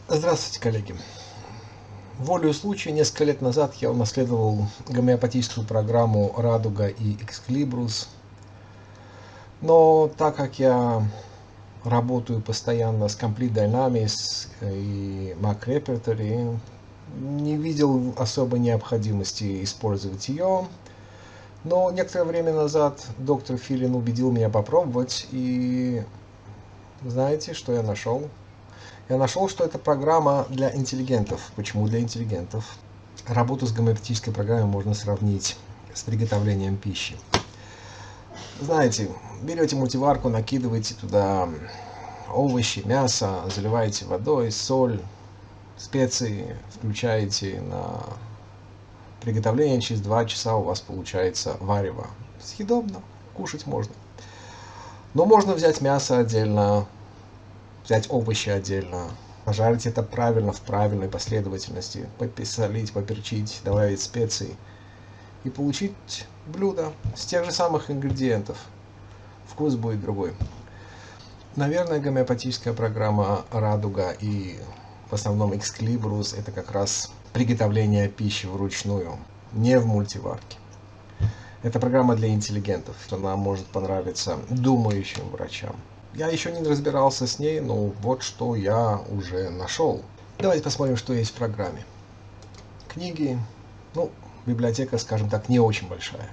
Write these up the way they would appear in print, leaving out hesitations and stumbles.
Здравствуйте, коллеги. Волею случая несколько лет назад я унаследовал гомеопатическую программу «Радуга» и «Эксклибрус». Но так как я работаю постоянно с Complete Dynamics и Mac Repertory, не видел особой необходимости использовать ее. Но некоторое время назад доктор Филин убедил меня попробовать, и знаете, что я нашел? Я нашел, что это программа для интеллигентов. Почему для интеллигентов? Работу с гомеопатической программой можно сравнить с приготовлением пищи. Знаете, берете мультиварку, накидываете туда овощи, мясо, заливаете водой, соль, специи, включаете на приготовление, через 2 часа у вас получается варево. Съедобно, кушать можно. Но можно взять мясо отдельно, взять овощи отдельно, пожарить это правильно, в правильной последовательности, посолить, поперчить, добавить специи и получить блюдо с тех же самых ингредиентов. Вкус будет другой. Наверное, гомеопатическая программа «Радуга» и в основном «Эксклибрус» это как раз приготовление пищи вручную, не в мультиварке. Это программа для интеллигентов, что нам может понравиться думающим врачам. Я еще не разбирался с ней, но вот что я уже нашел. Давайте посмотрим, что есть в программе. Книги, библиотека, скажем так, не очень большая.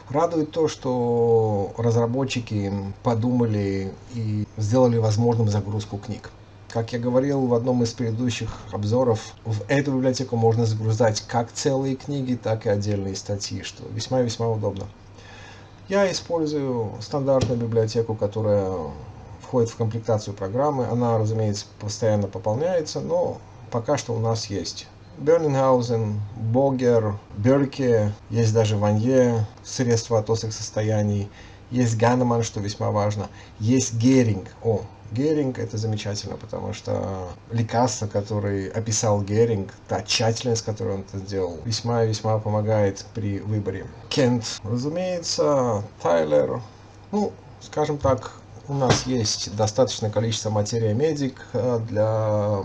Радует то, что разработчики подумали и сделали возможным загрузку книг. Как я говорил в одном из предыдущих обзоров, в эту библиотеку можно загружать как целые книги, так и отдельные статьи, что весьма-весьма удобно. Я использую стандартную библиотеку, которая входит в комплектацию программы. Она, разумеется, постоянно пополняется, но пока что у нас есть Бернингаузен, Богер, Берке, есть даже Ванье, средства от острых состояний, есть Ганеман, что весьма важно, есть Геринг. Геринг это замечательно, потому что лекарство, которое описал Геринг, та тщательность, с которой он это сделал, весьма-весьма помогает при выборе. Кент, разумеется, Тайлер, скажем так, у нас есть достаточное количество материя медик для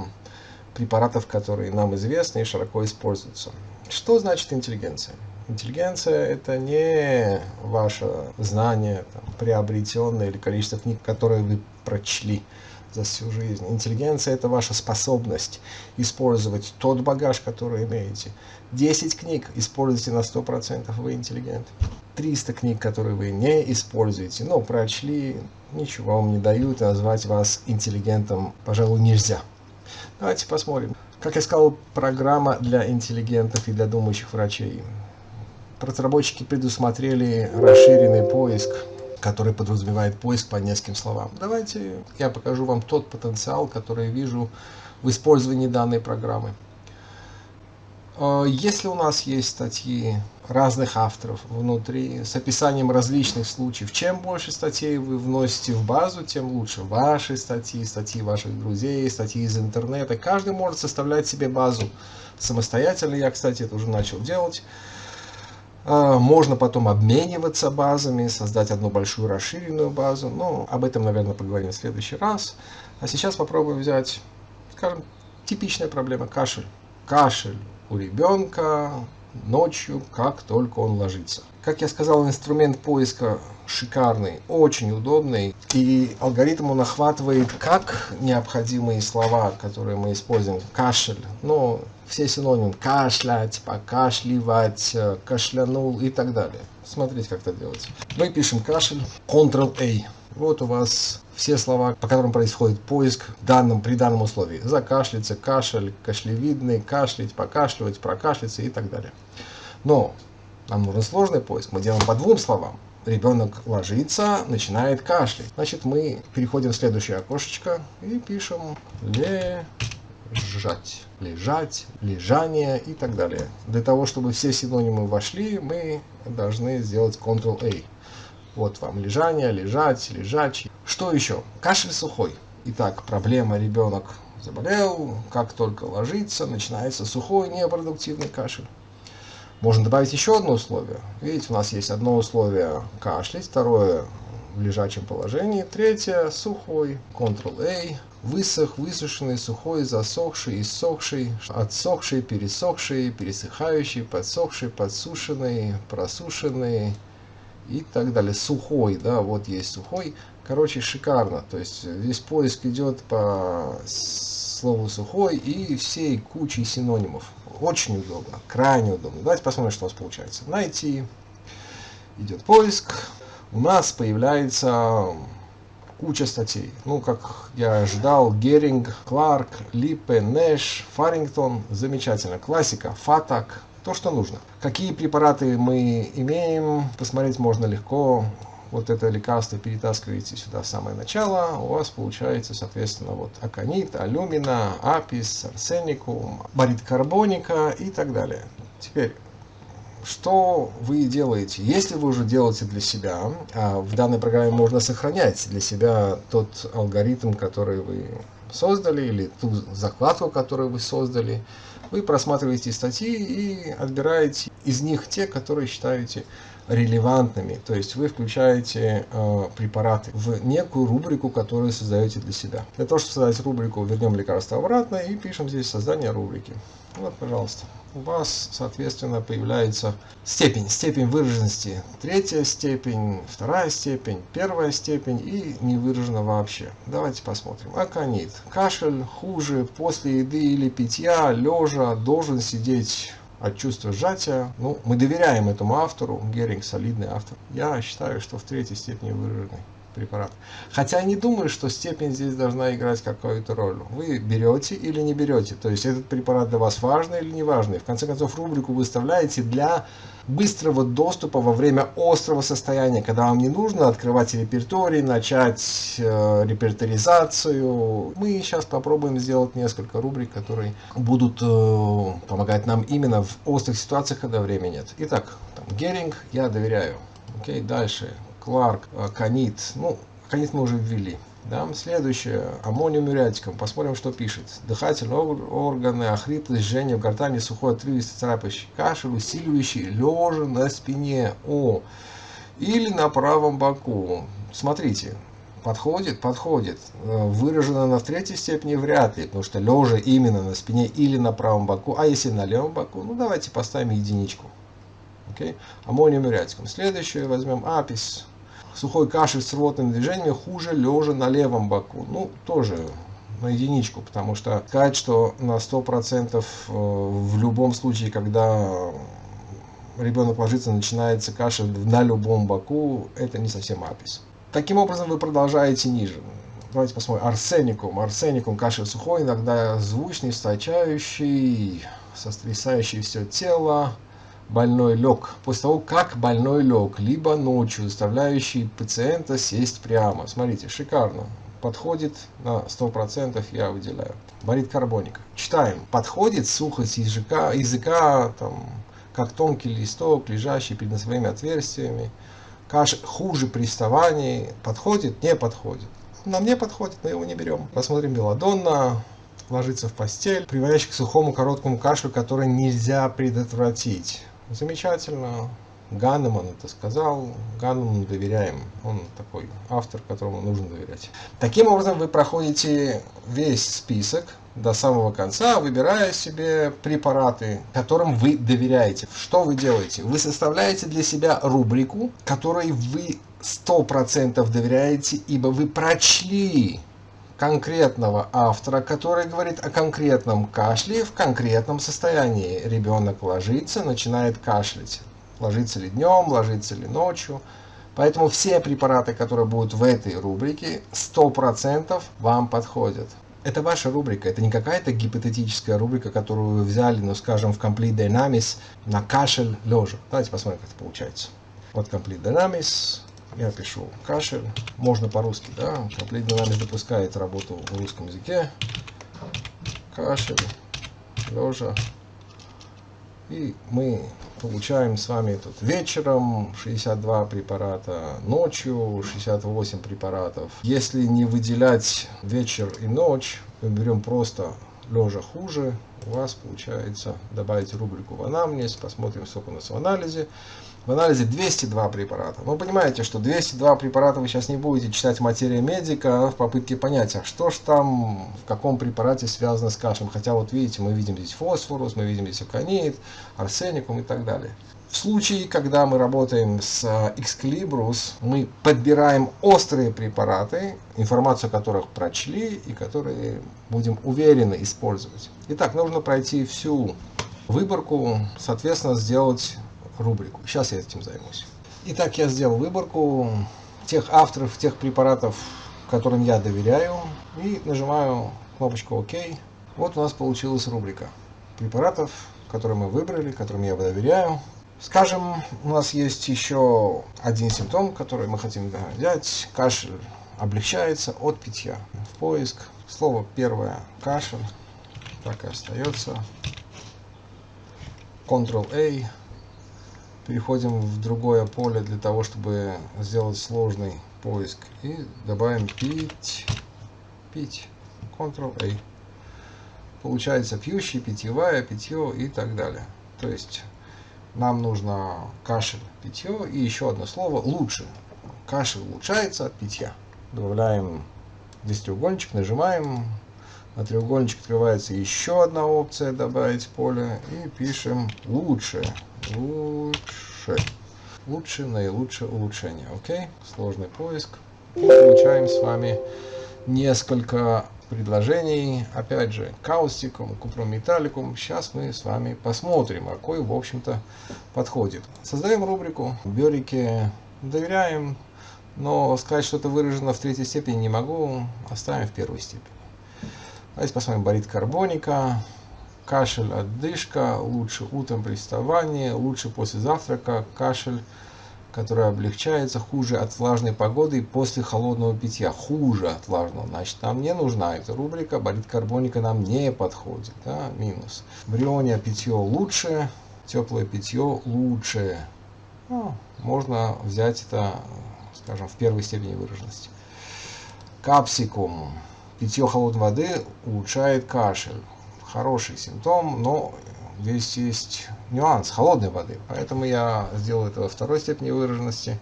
препаратов, которые нам известны и широко используются. Что значит интеллигенция? Интеллигенция это не ваше знание, приобретенное или количество книг, которые вы прочли за всю жизнь. Интеллигенция это ваша способность использовать тот багаж, который имеете. 10 книг используйте на 100%, вы интеллигент. 300 книг, которые вы не используете, но прочли, ничего вам не дают, и назвать вас интеллигентом, пожалуй, нельзя. Давайте посмотрим. Как я сказал, программа для интеллигентов и для думающих врачей. Разработчики предусмотрели расширенный поиск, который подразумевает поиск по нескольким словам. Давайте я покажу вам тот потенциал, который я вижу в использовании данной программы. Если у нас есть статьи разных авторов внутри с описанием различных случаев, чем больше статей вы вносите в базу, тем лучше. Ваши статьи, статьи ваших друзей, статьи из интернета. Каждый может составлять себе базу самостоятельно. Я, кстати, это уже начал делать. Можно потом обмениваться базами, создать одну большую расширенную базу. Но об этом, наверное, поговорим в следующий раз. А сейчас попробуем взять, скажем, типичная проблема – кашель. Кашель у ребенка ночью, как только он ложится. Как я сказал, инструмент поиска шикарный, очень удобный. И алгоритм он охватывает как необходимые слова, которые мы используем. Кашель, все синонимы. Кашлять, покашливать, кашлянул и так далее. Смотрите, как это делается. Мы пишем кашель, Ctrl-A. Вот у вас все слова, по которым происходит поиск при данном условии. Закашляться, кашель, кашлевидный, кашлять, покашливать, прокашляться и так далее. Но нам нужен сложный поиск. Мы делаем по 2 словам. Ребенок ложится, начинает кашлять. Значит, мы переходим в следующее окошечко и пишем лежать, лежать, лежание и так далее. Для того, чтобы все синонимы вошли, мы должны сделать Ctrl-A. Вот вам лежание, лежать, лежачий. Что еще? Кашель сухой. Итак, проблема: ребенок заболел, как только ложится, начинается сухой непродуктивный кашель. Можно добавить еще одно условие. Видите, у нас есть одно условие кашлять, второе в лежачем положении. Третье, сухой, Ctrl-A, высох, высушенный, сухой, засохший, иссохший, отсохший, пересохший, пересыхающий, подсохший, подсушенный, просушенный и так далее. Сухой, да, вот есть сухой. Короче, шикарно. То есть весь поиск идет по слову сухой и всей кучей синонимов. Очень удобно, крайне удобно. Давайте посмотрим, что у нас получается. Найти. Идет поиск. У нас появляется куча статей. Ну, как я ожидал, Геринг, Кларк, Липпе, Нэш, Фарингтон. Замечательно. Классика. Фатак. То, что нужно. Какие препараты мы имеем, посмотреть можно легко. Вот это лекарство перетаскиваете сюда в самое начало. У вас получается, соответственно, вот аконит, алюмина, апис, арсеникум, барит карбоника и так далее. Теперь, что вы делаете? Если вы уже делаете для себя, в данной программе можно сохранять для себя тот алгоритм, который вы создали, или ту закладку, которую вы создали. Вы просматриваете статьи и отбираете из них те, которые считаете релевантными. То есть вы включаете препараты в некую рубрику, которую создаете для себя. Для того, чтобы создать рубрику, вернем лекарство обратно и пишем здесь создание рубрики. Вот, пожалуйста. У вас, соответственно, появляется степень выраженности. Третья степень, вторая степень, первая степень и не выражена вообще. Давайте посмотрим. Аконит. Кашель хуже после еды или питья, лежа, должен сидеть от чувства сжатия. Ну, мы доверяем этому автору. Геринг солидный автор. Я считаю, что в третьей степени выраженный препарат. Хотя я не думаю, что степень здесь должна играть какую-то роль. Вы берете или не берете. То есть этот препарат для вас важный или не важный. В конце концов, рубрику выставляете для быстрого доступа во время острого состояния, когда вам не нужно открывать репертуарий, начать репертуаризацию. Мы сейчас попробуем сделать несколько рубрик, которые будут помогать нам именно в острых ситуациях, когда времени нет. Итак, Геринг я доверяю. Окей, дальше. Кларк, аконит. Ну, аконит мы уже ввели. Да? Следующее. Аммониум мюрятиком. Посмотрим, что пишет. Дыхательные органы, охриплость, жжение в гортани, сухой, отрывистый, царапающий кашель, усиливающий, лежа на спине. Или на правом боку. Смотрите. Подходит, подходит. Выражено на в третьей степени вряд ли, потому что лежа именно на спине или на правом боку. А если на левом боку, ну давайте поставим единичку. Okay. Аммониум мюрятиком. Следующее возьмем апис. Сухой кашель с рвотными движениями хуже лежа на левом боку. Ну, тоже на единичку, потому что сказать, что на 100% в любом случае, когда ребенок ложится, начинается кашель на любом боку, это не совсем апис. Таким образом, вы продолжаете ниже. Давайте посмотрим. Арсеникум. Арсеникум кашель сухой, иногда звучный, источающий, сотрясающий все тело. Больной лег. После того, как больной лег, либо ночью, заставляющий пациента сесть прямо. Смотрите, шикарно. Подходит на 100%, я выделяю. Барит карбоника. Читаем. Подходит сухость языка там, как тонкий листок, лежащий перед носовыми отверстиями. Кашель хуже приставаний. Подходит? Не подходит. Нам не подходит, мы его не берем. Посмотрим белладонна. Ложится в постель, приводящий к сухому короткому кашлю, который нельзя предотвратить. Замечательно. Ганнеман это сказал. Ганнеману доверяем. Он такой автор, которому нужно доверять. Таким образом, вы проходите весь список до самого конца, выбирая себе препараты, которым вы доверяете. Что вы делаете? Вы составляете для себя рубрику, которой вы 100% доверяете, ибо вы прочли конкретного автора, который говорит о конкретном кашле в конкретном состоянии. Ребенок ложится, начинает кашлять. Ложится ли днем, ложится ли ночью. Поэтому все препараты, которые будут в этой рубрике, 100% вам подходят. Это ваша рубрика, это не какая-то гипотетическая рубрика, которую вы взяли, ну скажем, в Complete Dynamics на кашель лежа. Давайте посмотрим, как это получается. Вот Complete Dynamics. Я пишу кашель. Можно по-русски, да? Complete Dynamics допускает работу в русском языке. Кашель, лежа. И мы получаем с вами тут вечером 62 препарата, ночью 68 препаратов. Если не выделять вечер и ночь, мы берем просто лежа хуже, у вас получается добавить рубрику в анамнез, посмотрим, сколько у нас в анализе. В анализе 202 препарата. Вы понимаете, что 202 препарата вы сейчас не будете читать материя медика в попытке понять, а что ж там, в каком препарате связано с кашлем. Хотя вот видите, мы видим здесь фосфорус, мы видим здесь аконит, арсеникум и так далее. В случае, когда мы работаем с Xkilibrus, мы подбираем острые препараты, информацию о которых прочли и которые будем уверенно использовать. Итак, нужно пройти всю выборку, соответственно, сделать рубрику. Сейчас я этим займусь. Итак, я сделал выборку тех авторов, тех препаратов, которым я доверяю, и нажимаю кнопочку ОК. Вот у нас получилась рубрика препаратов, которые мы выбрали, которым я доверяю. Скажем, у нас есть еще один симптом, который мы хотим взять. Кашель облегчается от питья. В поиск. Слово первое кашель. Так и остается. Ctrl-A. Переходим в другое поле для того, чтобы сделать сложный поиск. И добавим пить. Ctrl-A. Получается пьющий, питьевая, питье и так далее. То есть нам нужно кашель, питье и еще одно слово лучше. Кашель улучшается от питья. Добавляем здесь треугольничек, нажимаем. На треугольничек открывается еще одна опция добавить поле. И пишем лучше. Лучше, наилучшее улучшение. Окей? Сложный поиск. И получаем с вами несколько предложений. Опять же, каустикум, купрометалликум. Сейчас мы с вами посмотрим, какой, в общем-то, подходит. Создаем рубрику. Биорике доверяем, но сказать, что это выражено в третьей степени не могу. Оставим в первой степени. Давайте посмотрим барит карбоника. Кашель, отдышка, лучше утром при вставании, лучше после завтрака, кашель, который облегчается, хуже от влажной погоды и после холодного питья. Хуже от влажного, значит, нам не нужна эта рубрика, барит карбоника нам не подходит, да? Минус. Бриония, питье лучше, теплое питье лучше. Ну, можно взять это, скажем, в первой степени выраженности. Капсикум, питье холодной воды улучшает кашель. Хороший симптом, но здесь есть нюанс холодной воды, поэтому я сделал это во второй степени выраженности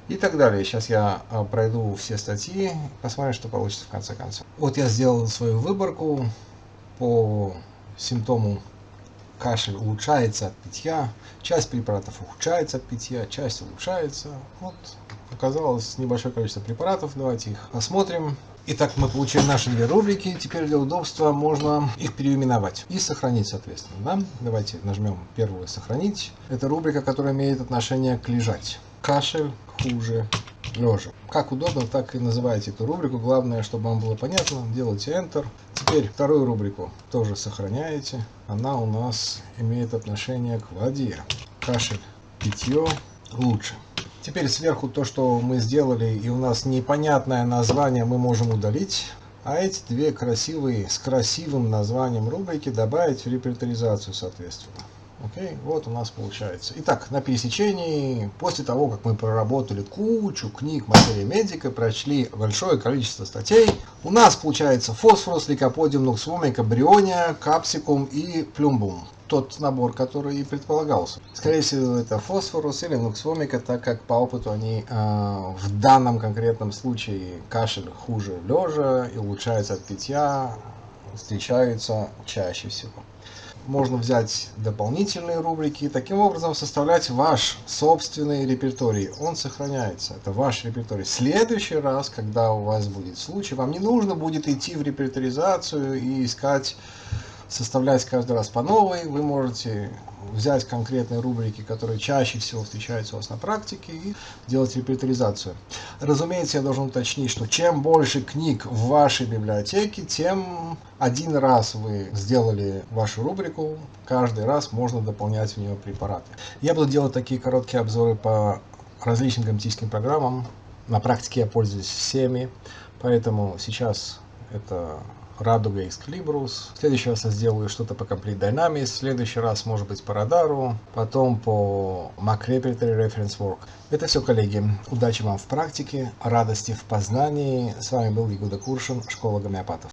и так далее. Сейчас я пройду все статьи, посмотрим, что получится в конце концов. Вот я сделал свою выборку по симптому кашель улучшается от питья, часть препаратов ухудшается от питья, часть улучшается. Вот оказалось небольшое количество препаратов, давайте их посмотрим. Итак, мы получили наши две рубрики. Теперь для удобства можно их переименовать и сохранить, соответственно. Да? Давайте нажмем первую «Сохранить». Это рубрика, которая имеет отношение к лежать. Кашель хуже лежа. Как удобно, так и называйте эту рубрику. Главное, чтобы вам было понятно. Делайте Enter. Теперь вторую рубрику тоже сохраняете. Она у нас имеет отношение к воде. Кашель, питье лучше. Теперь сверху то, что мы сделали, и у нас непонятное название, мы можем удалить. А эти две красивые, с красивым названием рубрики добавить в репертуаризацию, соответственно. Окей, вот у нас получается. Итак, на пересечении, после того, как мы проработали кучу книг материи медика, прочли большое количество статей, у нас получается фосфорус, лейкоподиум, нукс вомика, бриония, капсикум и плюмбум. Тот набор, который и предполагался. Скорее всего, это фосфорус или нукс вомика, так как по опыту они в данном конкретном случае кашель хуже лежа и улучшается от питья, встречаются чаще всего. Можно взять дополнительные рубрики и таким образом составлять ваш собственный репертуарий. Он сохраняется. Это ваш репертуарий. В следующий раз, когда у вас будет случай, вам не нужно будет идти в репертуаризацию и искать, составлять каждый раз по новой. Вы можете взять конкретные рубрики, которые чаще всего встречаются у вас на практике, и делать репертуаризацию. Разумеется, я должен уточнить, что чем больше книг в вашей библиотеке, тем один раз вы сделали вашу рубрику, каждый раз можно дополнять в нее препараты. Я буду делать такие короткие обзоры по различным генетическим программам. На практике я пользуюсь всеми, поэтому сейчас это Радуга и Xkilibrus. В следующий раз я сделаю что-то по Complete Dynamics. В следующий раз, может быть, по радару. Потом по MacRepertory Reference Work. Это все, коллеги. Удачи вам в практике. Радости в познании. С вами был Егуда Куршин, Школа гомеопатов.